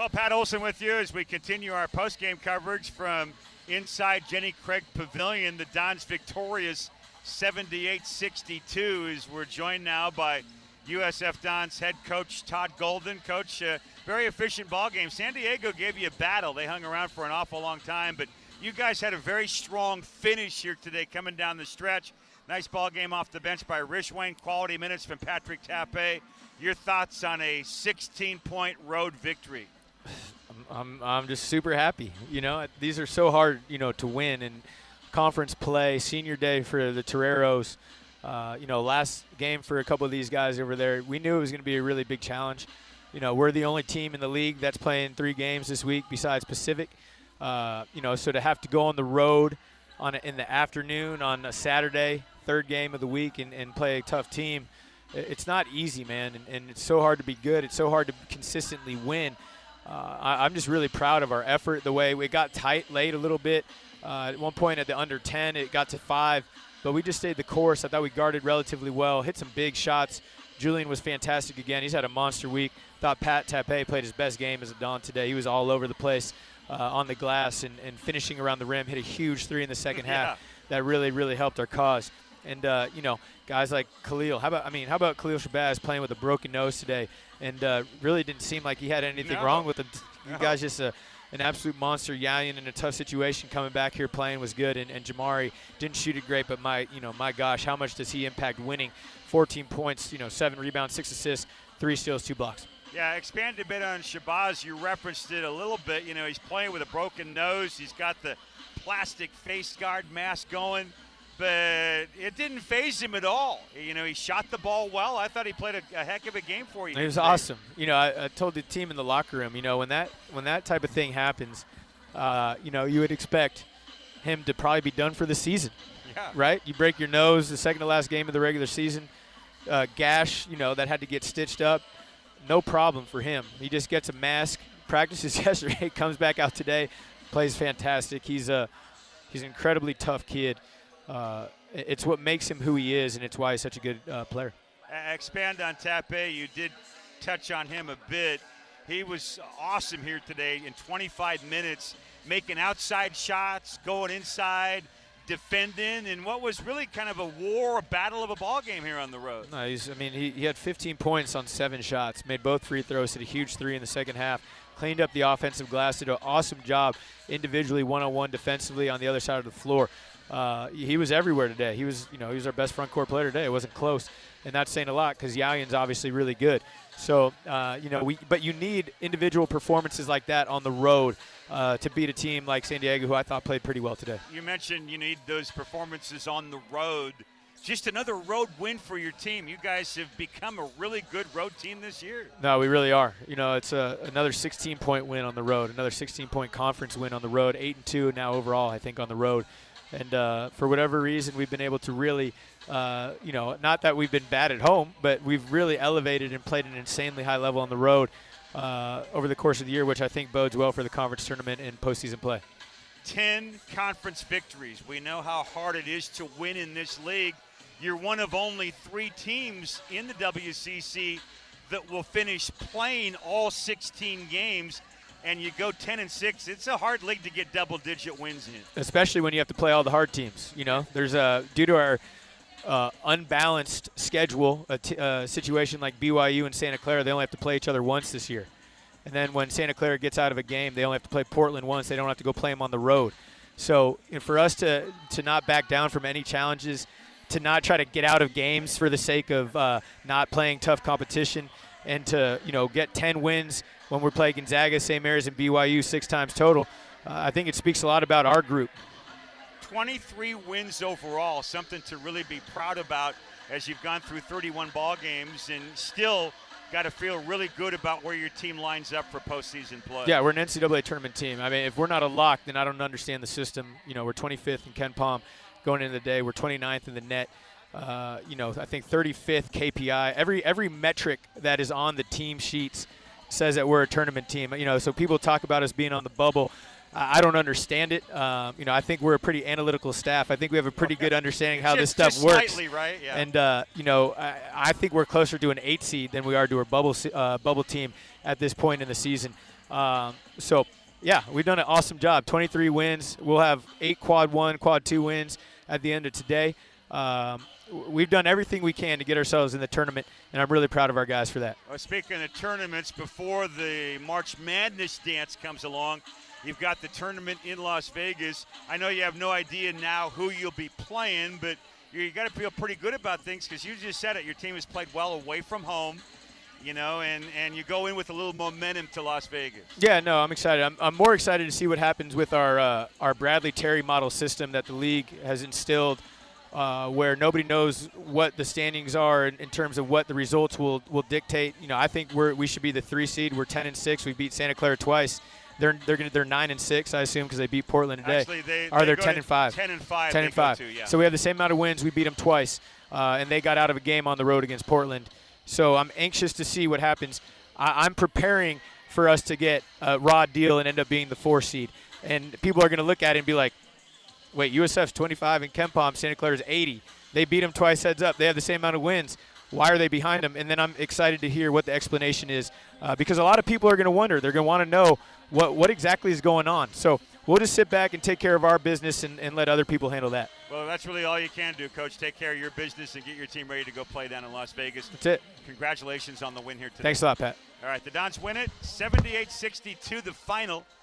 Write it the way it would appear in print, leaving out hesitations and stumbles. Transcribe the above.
Well, Pat Olson with you as we continue our post-game coverage from inside Jenny Craig Pavilion. The Dons victorious 78-62 as we're joined now by USF Dons head coach Todd Golden. Coach, very efficient ball game. San Diego gave you a battle. They hung around for an awful long time, but you guys had a very strong finish here today coming down the stretch. Nice ball game off the bench by Rishwain. Quality minutes from Patrick Tappe. Your thoughts on a 16-point road victory? I'm just super happy. You know, these are so hard, to win. And conference play, senior day for the Toreros, last game for a couple of these guys over there, we knew it was going to be a really big challenge. We're the only team in the league that's playing 3 games this week besides Pacific. So to have to go on the road in the afternoon on a Saturday, 3rd game of the week, and play a tough team, it's not easy, man. And it's so hard to be good. It's so hard to consistently win. I'm just really proud of our effort, the way we got tight late a little bit. At one point at the under 10, it got to 5, but we just stayed the course. I thought we guarded relatively well, hit some big shots. Julian was fantastic again. He's had a monster week. Thought Pat Tappe played his best game as a Don today. He was all over the place on the glass and finishing around the rim, hit a huge 3 in the second half. That really, really helped our cause. And, guys like Khalil. How about Khalil Shabazz playing with a broken nose today? And really didn't seem like he had anything wrong with him. You guys just an absolute monster. Yalian in a tough situation coming back here playing was good. And Jamari didn't shoot it great, but my gosh, how much does he impact winning? 14 points, 7 rebounds, 6 assists, 3 steals, 2 blocks. Yeah, expand a bit on Shabazz. You referenced it a little bit. He's playing with a broken nose. He's got the plastic face guard mask going. But it didn't faze him at all. He shot the ball well. I thought he played a heck of a game for you. It was awesome. I told the team in the locker room, when that type of thing happens, you would expect him to probably be done for the season. Yeah. Right? You break your nose, the second to last game of the regular season, gash, that had to get stitched up. No problem for him. He just gets a mask, practices yesterday, comes back out today, plays fantastic. He's an incredibly tough kid. It's what makes him who he is, and it's why he's such a good player. Expand on Tappe. You did touch on him a bit. He was awesome here today in 25 minutes, making outside shots, going inside, defending, and what was really kind of a battle of a ball game here on the road. No, he had 15 points on 7 shots, made both free throws, hit a huge 3 in the second half, cleaned up the offensive glass, did an awesome job individually, one-on-one defensively on the other side of the floor. He was everywhere today. He was our best front court player today. It wasn't close, and that's saying a lot because Yalian's obviously really good. So, but you need individual performances like that on the road to beat a team like San Diego, who I thought played pretty well today. You mentioned you need those performances on the road. Just another road win for your team. You guys have become a really good road team this year. No, we really are. It's another 16-point win on the road, another 16-point conference win on the road, 8-2 now overall, I think, on the road. And for whatever reason, we've been able to really, not that we've been bad at home, but we've really elevated and played an insanely high level on the road over the course of the year, which I think bodes well for the conference tournament and postseason play. 10 conference victories. We know how hard it is to win in this league. You're one of only 3 teams in the WCC that will finish playing all 16 games. And you go 10-6, it's a hard league to get double-digit wins in. Especially when you have to play all the hard teams. There's due to our unbalanced schedule, a situation like BYU and Santa Clara, they only have to play each other once this year. And then when Santa Clara gets out of a game, they only have to play Portland once. They don't have to go play them on the road. So for us to not back down from any challenges, to not try to get out of games for the sake of not playing tough competition, and to get 10 wins when we're playing Gonzaga, St. Mary's, and BYU 6 times total, I think it speaks a lot about our group. 23 wins overall, something to really be proud about as you've gone through 31 ball games and still got to feel really good about where your team lines up for postseason play. Yeah, we're an NCAA tournament team. If we're not a lock, then I don't understand the system. We're 25th in Ken Palm going into the day. We're 29th in the net. I think 35th KPI. Every metric that is on the team sheets says that we're a tournament team. So people talk about us being on the bubble. I don't understand it. I think we're a pretty analytical staff. I think we have a pretty good understanding how this stuff works. Slightly, right? Yeah. And I think we're closer to an 8 seed than we are to a bubble team at this point in the season. So, yeah, we've done an awesome job. 23 wins. We'll have 8 quad 1, quad 2 wins at the end of today. We've done everything we can to get ourselves in the tournament, and I'm really proud of our guys for that. Well, speaking of tournaments, before the March Madness dance comes along, you've got the tournament in Las Vegas. I know you have no idea now who you'll be playing, but you got to feel pretty good about things because you just said it. Your team has played well away from home, and you go in with a little momentum to Las Vegas. Yeah, no, I'm excited. I'm more excited to see what happens with our Bradley Terry model system that the league has instilled, where nobody knows what the standings are in terms of what the results will dictate. I think we should be the 3 seed. We're 10-6. We beat Santa Clara twice. They're 9-6, I assume, because they beat Portland today. Actually, they're 10-5. 10-5. 10-5. Yeah. So we have the same amount of wins. We beat them twice, and they got out of a game on the road against Portland. So I'm anxious to see what happens. I'm preparing for us to get a raw deal and end up being the 4 seed. And people are going to look at it and be like, wait, USF's 25 and KenPom, Santa Clara's 80. They beat them twice heads up. They have the same amount of wins. Why are they behind them? And then I'm excited to hear what the explanation is because a lot of people are going to wonder. They're going to want to know what exactly is going on. So we'll just sit back and take care of our business and let other people handle that. Well, that's really all you can do, Coach. Take care of your business and get your team ready to go play down in Las Vegas. That's it. Congratulations on the win here today. Thanks a lot, Pat. All right, the Dons win it, 78-62, the final.